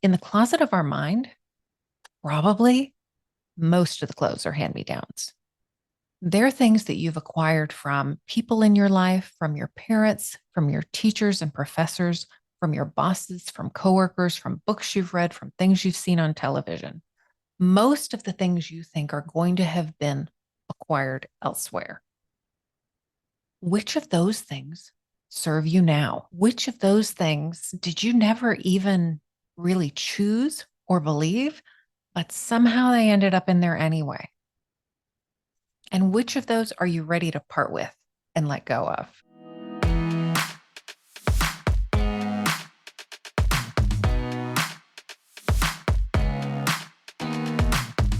in the closet of our mind, probably most of the clothes are hand-me-downs. They're things that you've acquired from people in your life, from your parents, from your teachers and professors, from your bosses, from coworkers, from books you've read, from things you've seen on television. Most of the things you think are going to have been acquired elsewhere. Which of those things serve you now? Which of those things did you never even really choose or believe, but somehow they ended up in there anyway? And which of those are you ready to part with and let go of?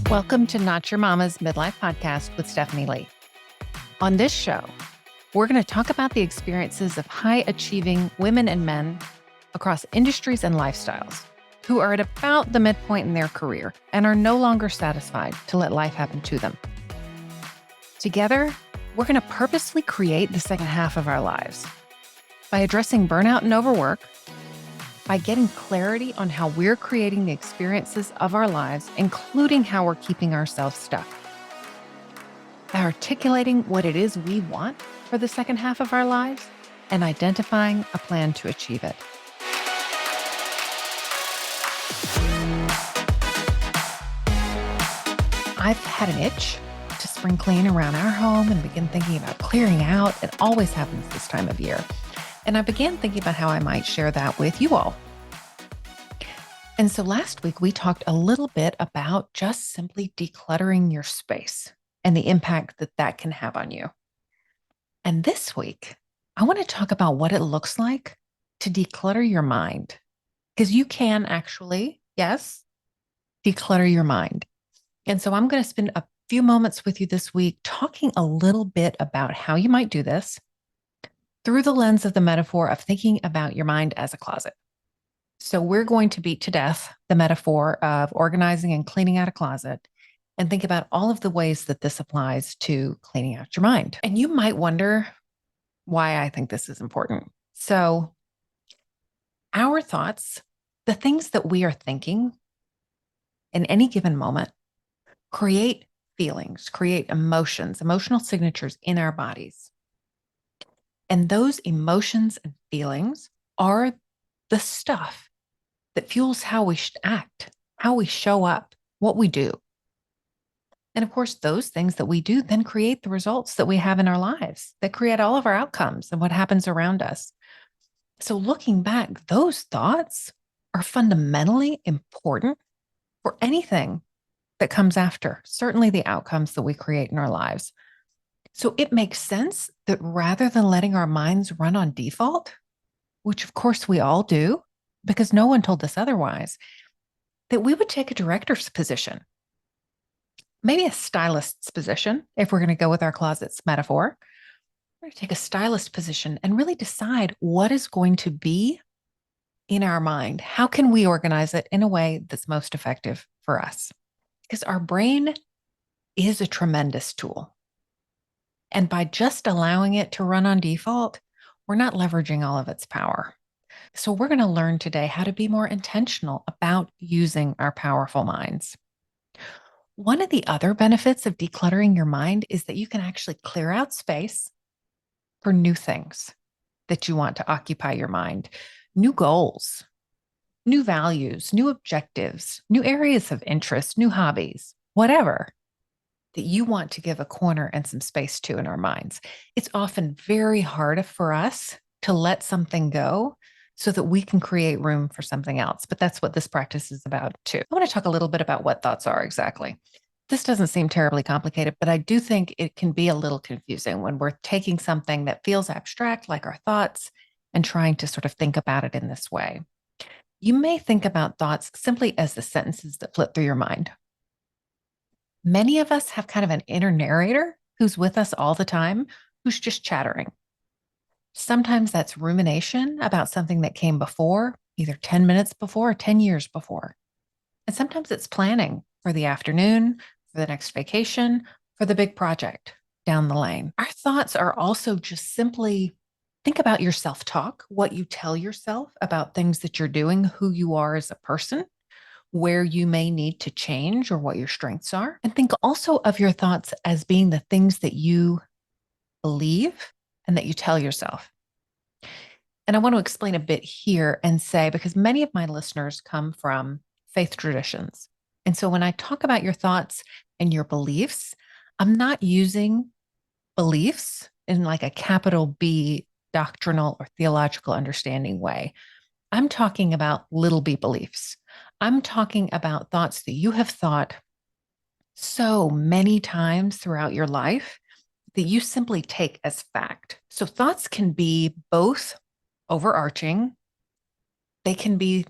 Welcome to Not Your Mama's Midlife Podcast with Stephanie Lee. On this show, we're going to talk about the experiences of high-achieving women and men across industries and lifestyles who are at about the midpoint in their career and are no longer satisfied to let life happen to them. Together, we're going to purposely create the second half of our lives by addressing burnout and overwork, by getting clarity on how we're creating the experiences of our lives, including how we're keeping ourselves stuck, by articulating what it is we want for the second half of our lives, and identifying a plan to achieve it. I've had an itch to spring clean around our home and begin thinking about clearing out. It always happens this time of year. And I began thinking about how I might share that with you all. And so last week, we talked a little bit about just simply decluttering your space and the impact that that can have on you. And this week, I want to talk about what it looks like to declutter your mind. Because you can actually, yes, declutter your mind. And so I'm going to spend a few moments with you this week talking a little bit about how you might do this through the lens of the metaphor of thinking about your mind as a closet. So we're going to beat to death the metaphor of organizing and cleaning out a closet and think about all of the ways that this applies to cleaning out your mind. And you might wonder why I think this is important. So our thoughts, the things that we are thinking in any given moment, create feelings, create emotions, emotional signatures in our bodies. And those emotions and feelings are the stuff that fuels how we act, how we show up, what we do. And of course, those things that we do then create the results that we have in our lives, that create all of our outcomes and what happens around us. So looking back, those thoughts are fundamentally important for anything that comes after, certainly the outcomes that we create in our lives. So it makes sense that rather than letting our minds run on default, which of course we all do, because no one told us otherwise, that we would take a director's position, maybe a stylist's position, if we're going to go with our closet's metaphor. We're going to take a stylist position and really decide what is going to be in our mind. How can we organize it in a way that's most effective for us? Because our brain is a tremendous tool. And by just allowing it to run on default, we're not leveraging all of its power. So we're going to learn today how to be more intentional about using our powerful minds. One of the other benefits of decluttering your mind is that you can actually clear out space for new things that you want to occupy your mind, new goals, new values, new objectives, new areas of interest, new hobbies, whatever that you want to give a corner and some space to in our minds. It's often very hard for us to let something go so that we can create room for something else. But that's what this practice is about too. I want to talk a little bit about what thoughts are exactly. This doesn't seem terribly complicated, but I do think it can be a little confusing when we're taking something that feels abstract, like our thoughts, and trying to sort of think about it in this way. You may think about thoughts simply as the sentences that flip through your mind. Many of us have kind of an inner narrator who's with us all the time, who's just chattering. Sometimes that's rumination about something that came before, either 10 minutes before or 10 years before. And sometimes it's planning for the afternoon, for the next vacation, for the big project down the lane. Our thoughts are also just simply Think about your self talk, what you tell yourself about things that you're doing, who you are as a person, where you may need to change or what your strengths are. And think also of your thoughts as being the things that you believe and that you tell yourself. And I want to explain a bit here and say, because many of my listeners come from faith traditions. And so when I talk about your thoughts and your beliefs, I'm not using beliefs in like a capital B doctrinal or theological understanding way. I'm talking about little b beliefs. I'm talking about thoughts that you have thought so many times throughout your life that you simply take as fact. So thoughts can be both overarching, they can be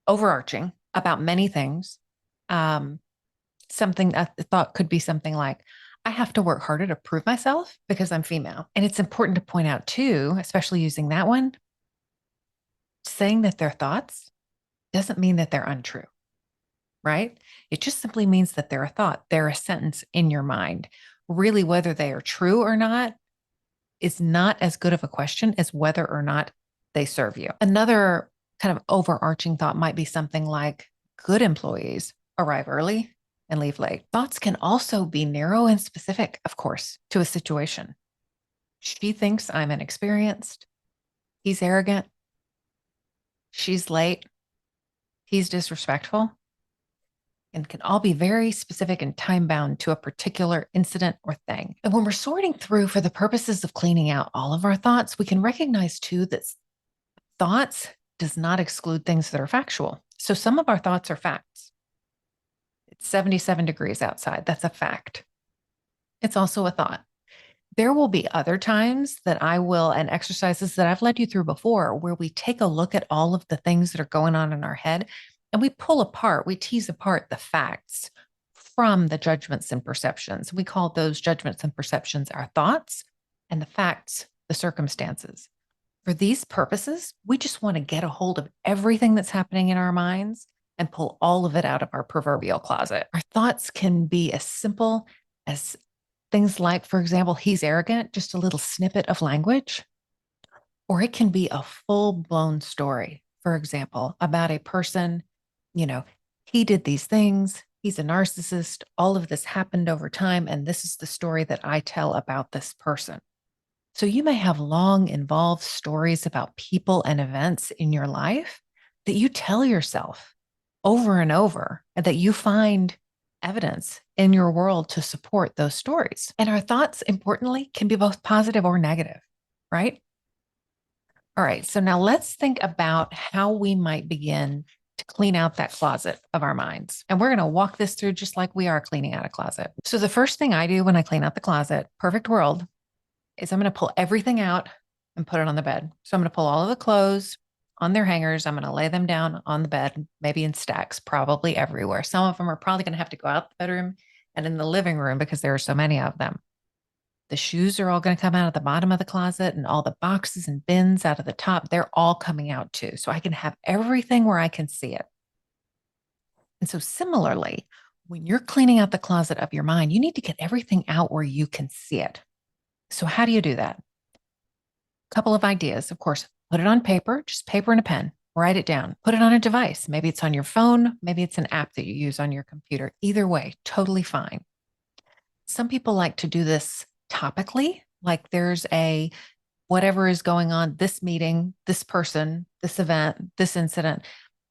overarching about many things. Something a thought could be something like, I have to work harder to prove myself because I'm female. And it's important to point out too, especially using that one, saying that they're thoughts doesn't mean that they're untrue, right? It just simply means that they're a thought, they're a sentence in your mind. Really, whether they are true or not is not as good of a question as whether or not they serve you. Another kind of overarching thought might be something like, good employees arrive early and leave late. Thoughts can also be narrow and specific, of course, to a situation. She thinks I'm inexperienced. He's arrogant. She's late. He's disrespectful. And can all be very specific and time bound to a particular incident or thing. And when we're sorting through for the purposes of cleaning out all of our thoughts, we can recognize too that thoughts does not exclude things that are factual. So some of our thoughts are facts. It's 77 degrees outside. That's a fact. It's also a thought. There will be other times that I will, and exercises that I've led you through before, where we take a look at all of the things that are going on in our head and we pull apart, we tease apart the facts from the judgments and perceptions. We call those judgments and perceptions our thoughts, and the facts, the circumstances. For these purposes, we just want to get a hold of everything that's happening in our minds and pull all of it out of our proverbial closet. Our thoughts can be as simple as things like, for example, he's arrogant, just a little snippet of language, or it can be a full-blown story, for example, about a person, he did these things, he's a narcissist, all of this happened over time, and this is the story that I tell about this person. So you may have long, involved stories about people and events in your life that you tell yourself over and over, and that you find evidence in your world to support those stories. And our thoughts, importantly, can be both positive or negative, right? All right, so now let's think about how we might begin to clean out that closet of our minds. And we're going to walk this through just like we are cleaning out a closet. So the first thing I do when I clean out the closet, perfect world, is I'm going to pull everything out and put it on the bed. So I'm going to pull all of the clothes on their hangers. I'm going to lay them down on the bed, maybe in stacks, probably everywhere. Some of them are probably going to have to go out the bedroom and in the living room because there are so many of them. The shoes are all going to come out of the bottom of the closet, and all the boxes and bins out of the top, they're all coming out too. So I can have everything where I can see it. And so similarly, when you're cleaning out the closet of your mind, you need to get everything out where you can see it. So how do you do that? A couple of ideas. Of course, put it on paper, just paper and a pen, write it down, put it on a device. Maybe it's on your phone, maybe it's an app that you use on your computer. Either way, totally fine. Some people like to do this topically, like there's a whatever is going on, this meeting, this person, this event, this incident,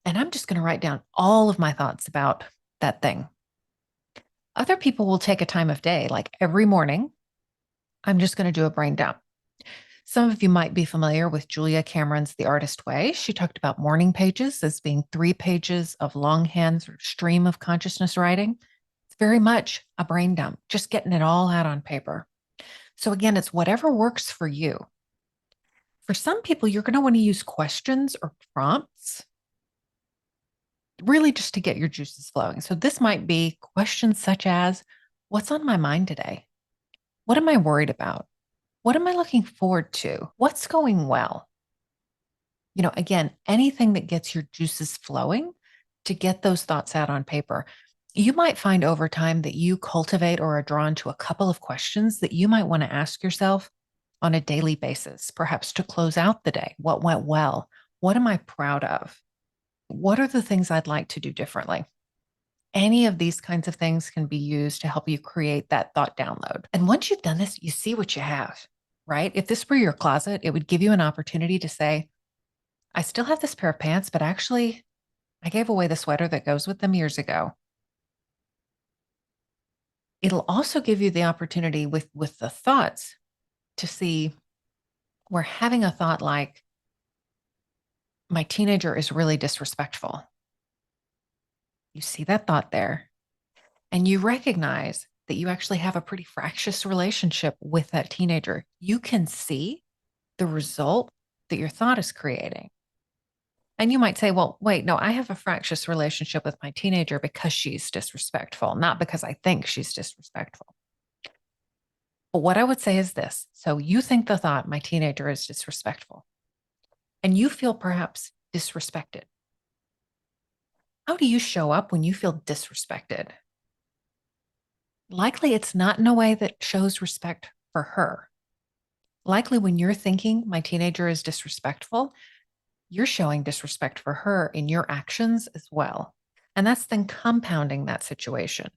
and I'm just going to write down all of my thoughts about that thing. Other people will take a time of day, like every morning, I'm just going to do a brain dump. Some of you might be familiar with Julia Cameron's The Artist Way. She talked about morning pages as being 3 pages of longhand or stream of consciousness writing. It's very much a brain dump, just getting it all out on paper. So again, it's whatever works for you. For some people, you're going to want to use questions or prompts, really just to get your juices flowing. So this might be questions such as, what's on my mind today? What am I worried about? What am I looking forward to? What's going well? Again, anything that gets your juices flowing to get those thoughts out on paper. You might find over time that you cultivate or are drawn to a couple of questions that you might want to ask yourself on a daily basis, perhaps to close out the day? What went well? What am I proud of? What are the things I'd like to do differently? Any of these kinds of things can be used to help you create that thought download. And once you've done this, you see what you have, right? If this were your closet, it would give you an opportunity to say, I still have this pair of pants, but actually, I gave away the sweater that goes with them years ago. It'll also give you the opportunity with the thoughts to see where having a thought like, my teenager is really disrespectful. You see that thought there, and you recognize that you actually have a pretty fractious relationship with that teenager. You can see the result that your thought is creating. And you might say, well, wait, no, I have a fractious relationship with my teenager because she's disrespectful, not because I think she's disrespectful. But what I would say is this. So you think the thought, my teenager is disrespectful, and you feel perhaps disrespected. How do you show up when you feel disrespected? Likely it's not in a way that shows respect for her. Likely when you're thinking my teenager is disrespectful, you're showing disrespect for her in your actions as well. And that's then compounding that situation.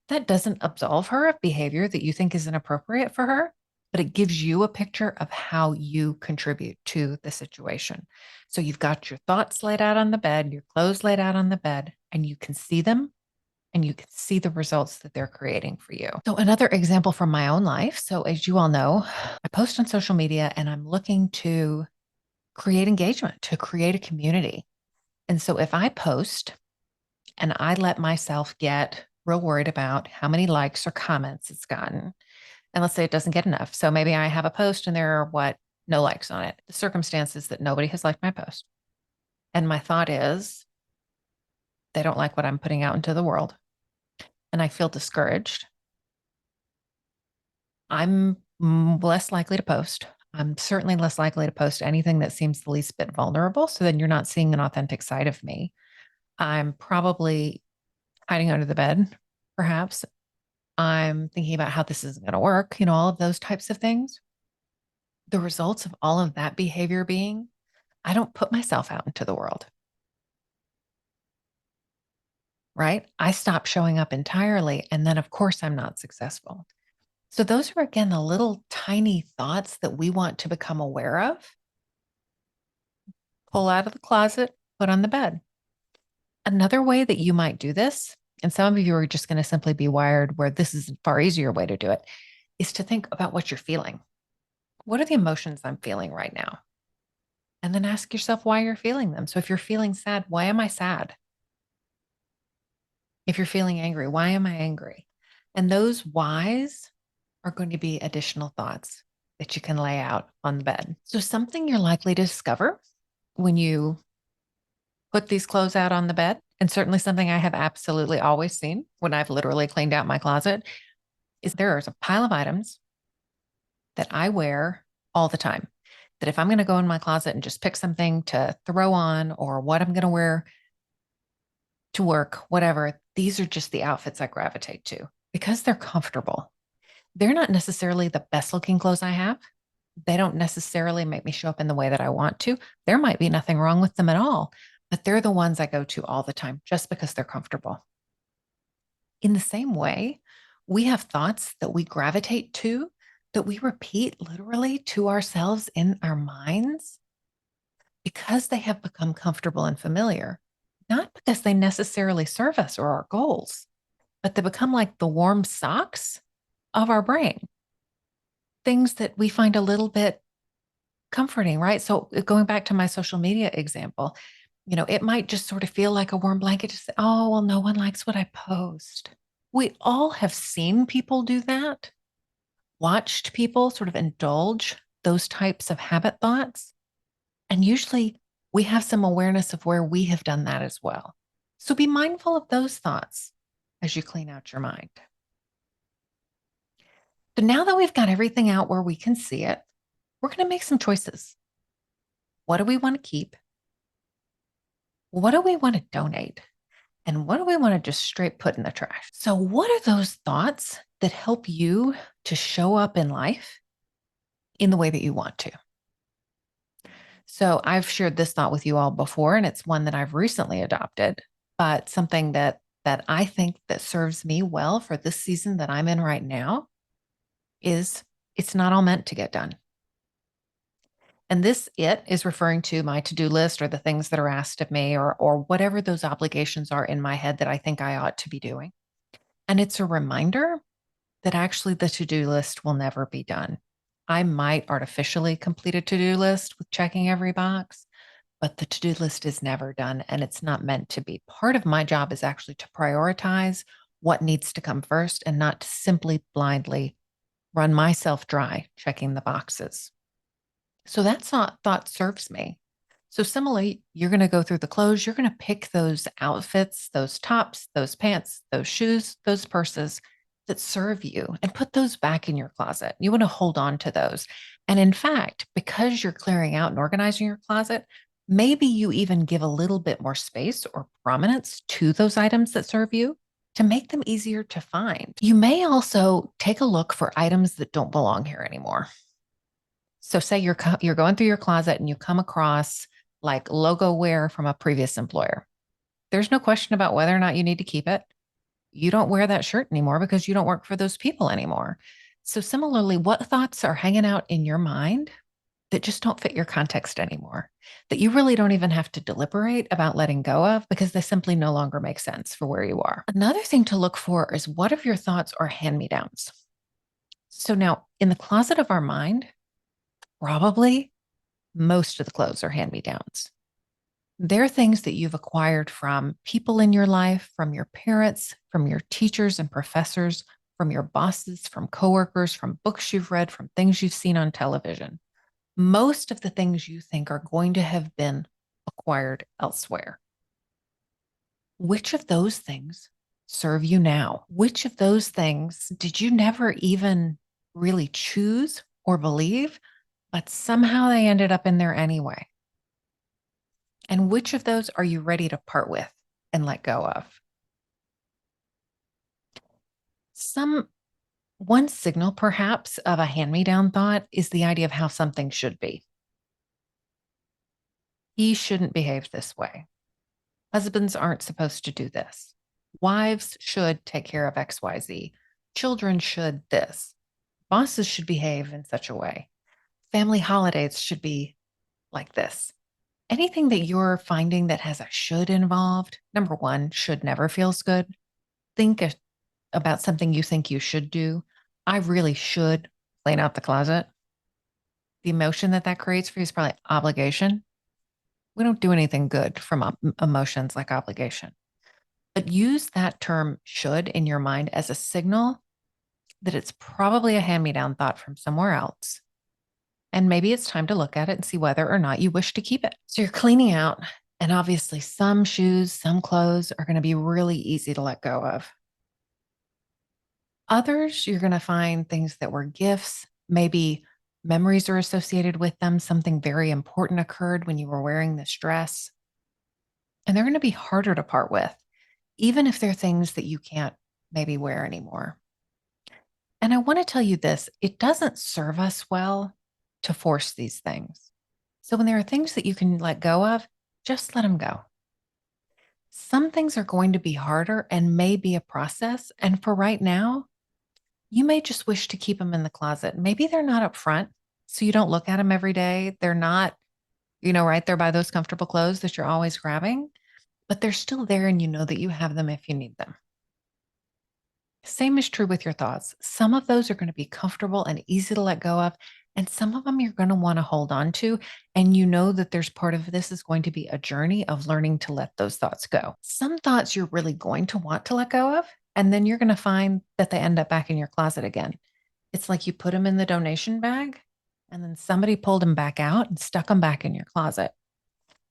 That doesn't absolve her of behavior that you think is inappropriate for her, but it gives you a picture of how you contribute to the situation. So you've got your thoughts laid out on the bed, your clothes laid out on the bed, and you can see them and you can see the results that they're creating for you. So another example from my own life. So as you all know, I post on social media and I'm looking to create engagement, to create a community. And so if I post and I let myself get real worried about how many likes or comments it's gotten, and let's say it doesn't get enough. So maybe I have a post and there are no likes on it. The circumstance is that nobody has liked my post. And my thought is, they don't like what I'm putting out into the world. And I feel discouraged. I'm less likely to post. I'm certainly less likely to post anything that seems the least bit vulnerable. So then you're not seeing an authentic side of me. I'm probably hiding under the bed, perhaps. I'm thinking about how this isn't going to work, all of those types of things. The results of all of that behavior being, I don't put myself out into the world, right? I stop showing up entirely. And then, of course, I'm not successful. So those are, again, the little tiny thoughts that we want to become aware of. Pull out of the closet, put on the bed. Another way that you might do this, and some of you are just going to simply be wired where this is a far easier way to do it, is to think about what you're feeling. What are the emotions I'm feeling right now? And then ask yourself why you're feeling them. So if you're feeling sad, why am I sad? If you're feeling angry, why am I angry? And those whys are going to be additional thoughts that you can lay out on the bed. So something you're likely to discover when you put these clothes out on the bed, and certainly something I have absolutely always seen when I've literally cleaned out my closet, is there's a pile of items that I wear all the time. That if I'm going to go in my closet and just pick something to throw on or what I'm going to wear to work, whatever, these are just the outfits I gravitate to because they're comfortable. They're not necessarily the best looking clothes I have. They don't necessarily make me show up in the way that I want to. There might be nothing wrong with them at all, but they're the ones I go to all the time just because they're comfortable. In the same way, we have thoughts that we gravitate to, that we repeat literally to ourselves in our minds because they have become comfortable and familiar, not because they necessarily serve us or our goals, but they become like the warm socks of our brain. Things that we find a little bit comforting, right? So going back to my social media example, it might just sort of feel like a warm blanket to say, oh, well, no one likes what I post. We all have seen people do that, watched people sort of indulge those types of habit thoughts. And usually we have some awareness of where we have done that as well. So be mindful of those thoughts as you clean out your mind. So now that we've got everything out where we can see it, we're going to make some choices. What do we want to keep? What do we want to donate? And what do we want to just straight put in the trash? So what are those thoughts that help you to show up in life in the way that you want to. So I've shared this thought with you all before, and it's one that I've recently adopted, but something that I think that serves me well for this season that I'm in right now is it's not all meant to get done. And this it is referring to my to-do list or the things that are asked of me or whatever those obligations are in my head that I think I ought to be doing. And it's a reminder that actually the to-do list will never be done. I might artificially complete a to-do list with checking every box, but the to-do list is never done and it's not meant to be. Part of my job is actually to prioritize what needs to come first and not to simply blindly run myself dry checking the boxes. So that thought serves me. So similarly, you're going to go through the clothes, you're going to pick those outfits, those tops, those pants, those shoes, those purses that serve you and put those back in your closet. You want to hold on to those. And in fact, because you're clearing out and organizing your closet, maybe you even give a little bit more space or prominence to those items that serve you to make them easier to find. You may also take a look for items that don't belong here anymore. So say you're going through your closet and you come across like logo wear from a previous employer. There's no question about whether or not you need to keep it. You don't wear that shirt anymore because you don't work for those people anymore. So similarly, what thoughts are hanging out in your mind that just don't fit your context anymore, that you really don't even have to deliberate about letting go of because they simply no longer make sense for where you are? Another thing to look for is what of your thoughts are hand-me-downs. So now in the closet of our mind, probably most of the clothes are hand-me-downs. They're things that you've acquired from people in your life, from your parents, from your teachers and professors, from your bosses, from coworkers, from books you've read, from things you've seen on television. Most of the things you think are going to have been acquired elsewhere. Which of those things serve you now? Which of those things did you never even really choose or believe, but somehow they ended up in there anyway? And which of those are you ready to part with and let go of? One signal perhaps of a hand-me-down thought is the idea of how something should be. He shouldn't behave this way. Husbands aren't supposed to do this. Wives should take care of XYZ. Children should this. Bosses should behave in such a way. Family holidays should be like this. Anything that you're finding that has a should involved, number one, should never feels good. Think about something you think you should do. I really should clean out the closet. The emotion that creates for you is probably obligation. We don't do anything good from emotions like obligation. But use that term should in your mind as a signal that it's probably a hand-me-down thought from somewhere else. And maybe it's time to look at it and see whether or not you wish to keep it. So you're cleaning out, and obviously some shoes, some clothes are going to be really easy to let go of. Others, you're going to find things that were gifts, maybe memories are associated with them. Something very important occurred when you were wearing this dress. And they're going to be harder to part with, even if they're things that you can't maybe wear anymore. And I want to tell you this, it doesn't serve us well to force these things. So when there are things that you can let go of, just let them go. Some things are going to be harder and may be a process. And for right now, you may just wish to keep them in the closet. Maybe they're not up front, so you don't look at them every day. They're not, right there by those comfortable clothes that you're always grabbing, but they're still there and you know that you have them if you need them. Same is true with your thoughts. Some of those are going to be comfortable and easy to let go of, and some of them you're going to want to hold on to. And you know that there's part of this is going to be a journey of learning to let those thoughts go. Some thoughts you're really going to want to let go of, and then you're going to find that they end up back in your closet again. It's like you put them in the donation bag, and then somebody pulled them back out and stuck them back in your closet.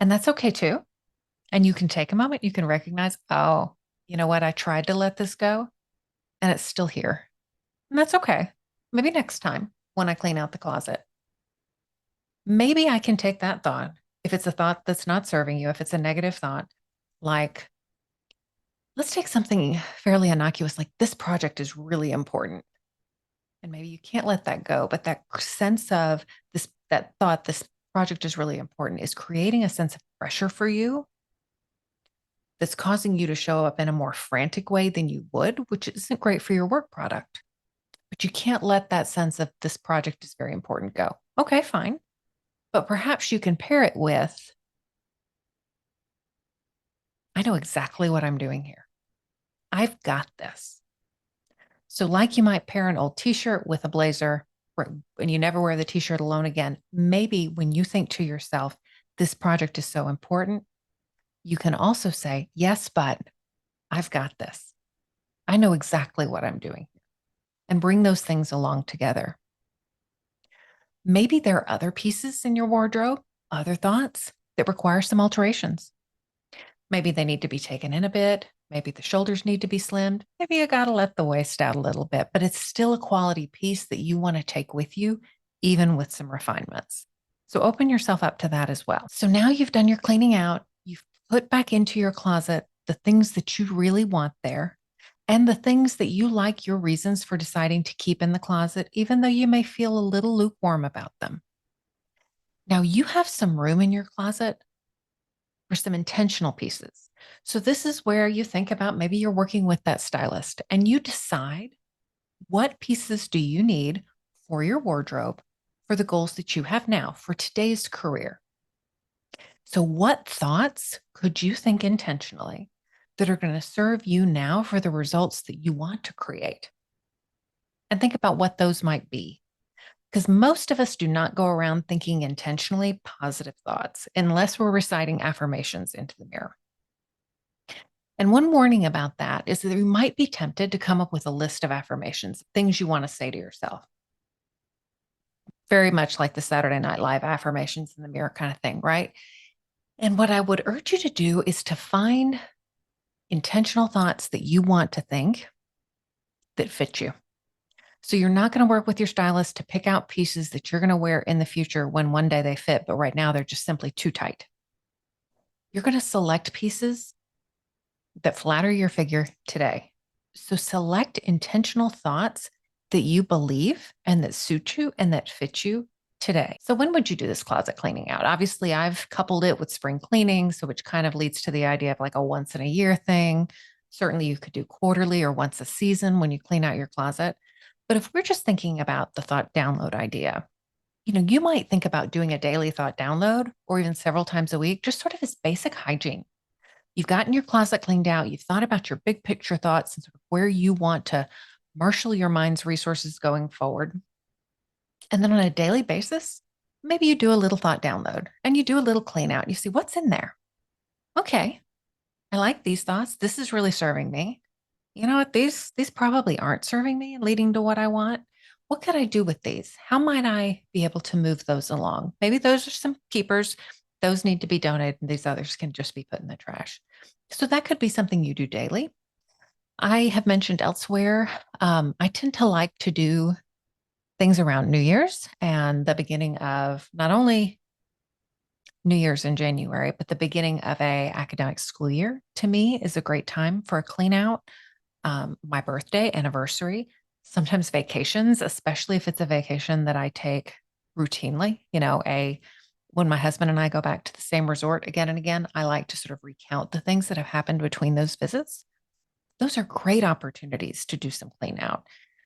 And that's okay too. And you can take a moment, you can recognize, oh, you know what? I tried to let this go and it's still here. And that's okay. Maybe next time when I clean out the closet, maybe I can take that thought. If it's a thought that's not serving you, if it's a negative thought, like, let's take something fairly innocuous, like this project is really important. And maybe you can't let that go, but that sense of that thought, this project is really important, is creating a sense of pressure for you that's causing you to show up in a more frantic way than you would, which isn't great for your work product. But you can't let that sense of this project is very important go. Okay, fine. But perhaps you can pair it with, I know exactly what I'm doing here. I've got this. So, like you might pair an old t-shirt with a blazer, and you never wear the t-shirt alone again. Maybe when you think to yourself, this project is so important, you can also say, yes, but I've got this. I know exactly what I'm doing, and bring those things along together. Maybe there are other pieces in your wardrobe, other thoughts that require some alterations. Maybe they need to be taken in a bit. Maybe the shoulders need to be slimmed. Maybe you got to let the waist out a little bit, but it's still a quality piece that you want to take with you, even with some refinements. So open yourself up to that as well. So now you've done your cleaning out. You've put back into your closet the things that you really want there and the things that you like, your reasons for deciding to keep in the closet, even though you may feel a little lukewarm about them. Now you have some room in your closet for some intentional pieces. So this is where you think about, maybe you're working with that stylist and you decide, what pieces do you need for your wardrobe for the goals that you have now for today's career? So what thoughts could you think intentionally that are going to serve you now for the results that you want to create? And think about what those might be. Because most of us do not go around thinking intentionally positive thoughts unless we're reciting affirmations into the mirror. And one warning about that is that you might be tempted to come up with a list of affirmations, things you want to say to yourself. Very much like the Saturday Night Live affirmations in the mirror kind of thing, right? And what I would urge you to do is to find intentional thoughts that you want to think that fit you. So you're not going to work with your stylist to pick out pieces that you're going to wear in the future when one day they fit, but right now they're just simply too tight. You're going to select pieces that flatter your figure today. So select intentional thoughts that you believe and that suit you and that fit you today. So when would you do this closet cleaning out? Obviously, I've coupled it with spring cleaning, so which kind of leads to the idea of like a once in a year thing. Certainly you could do quarterly or once a season when you clean out your closet. But if we're just thinking about the thought download idea, you might think about doing a daily thought download or even several times a week, just sort of as basic hygiene. You've gotten your closet cleaned out. You've thought about your big picture thoughts and sort of where you want to marshal your mind's resources going forward. And then on a daily basis, maybe you do a little thought download and you do a little clean out. You see what's in there. Okay, I like these thoughts. This is really serving me. You know what? These probably aren't serving me and leading to what I want. What could I do with these? How might I be able to move those along? Maybe those are some keepers. Those need to be donated and these others can just be put in the trash. So that could be something you do daily. I have mentioned elsewhere, I tend to like to do things around New Year's and the beginning of not only New Year's in January, but the beginning of a academic school year to me is a great time for a clean out. My birthday, anniversary, sometimes vacations, especially if it's a vacation that I take routinely, when my husband and I go back to the same resort again and again, I like to sort of recount the things that have happened between those visits. Those are great opportunities to do some clean out.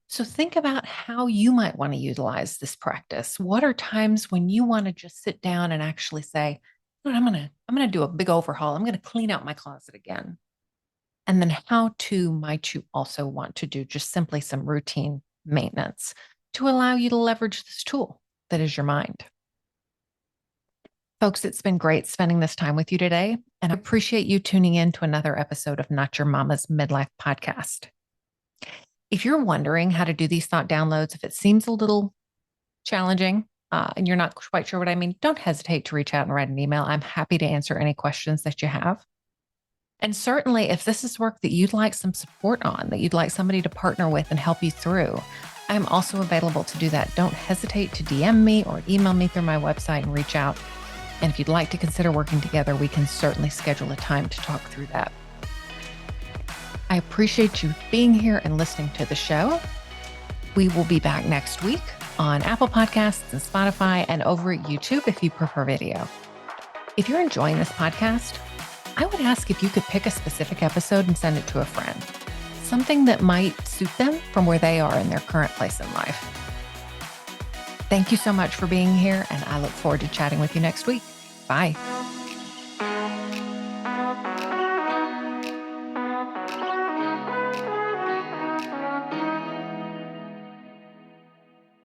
So think about how you might want to utilize this practice. What are times when you want to just sit down and actually say, I'm going to do a big overhaul. I'm going to clean out my closet again. And then how to might you also want to do just simply some routine maintenance to allow you to leverage this tool that is your mind. Folks, it's been great spending this time with you today, and I appreciate you tuning in to another episode of Not Your Mama's Midlife Podcast. If you're wondering how to do these thought downloads, if it seems a little challenging and you're not quite sure what I mean, don't hesitate to reach out and write an email. I'm happy to answer any questions that you have. And certainly, if this is work that you'd like some support on, that you'd like somebody to partner with and help you through, I'm also available to do that. Don't hesitate to DM me or email me through my website and reach out. And if you'd like to consider working together, we can certainly schedule a time to talk through that. I appreciate you being here and listening to the show. We will be back next week on Apple Podcasts and Spotify and over at YouTube if you prefer video. If you're enjoying this podcast, I would ask if you could pick a specific episode and send it to a friend, something that might suit them from where they are in their current place in life. Thank you so much for being here, and I look forward to chatting with you next week. Bye.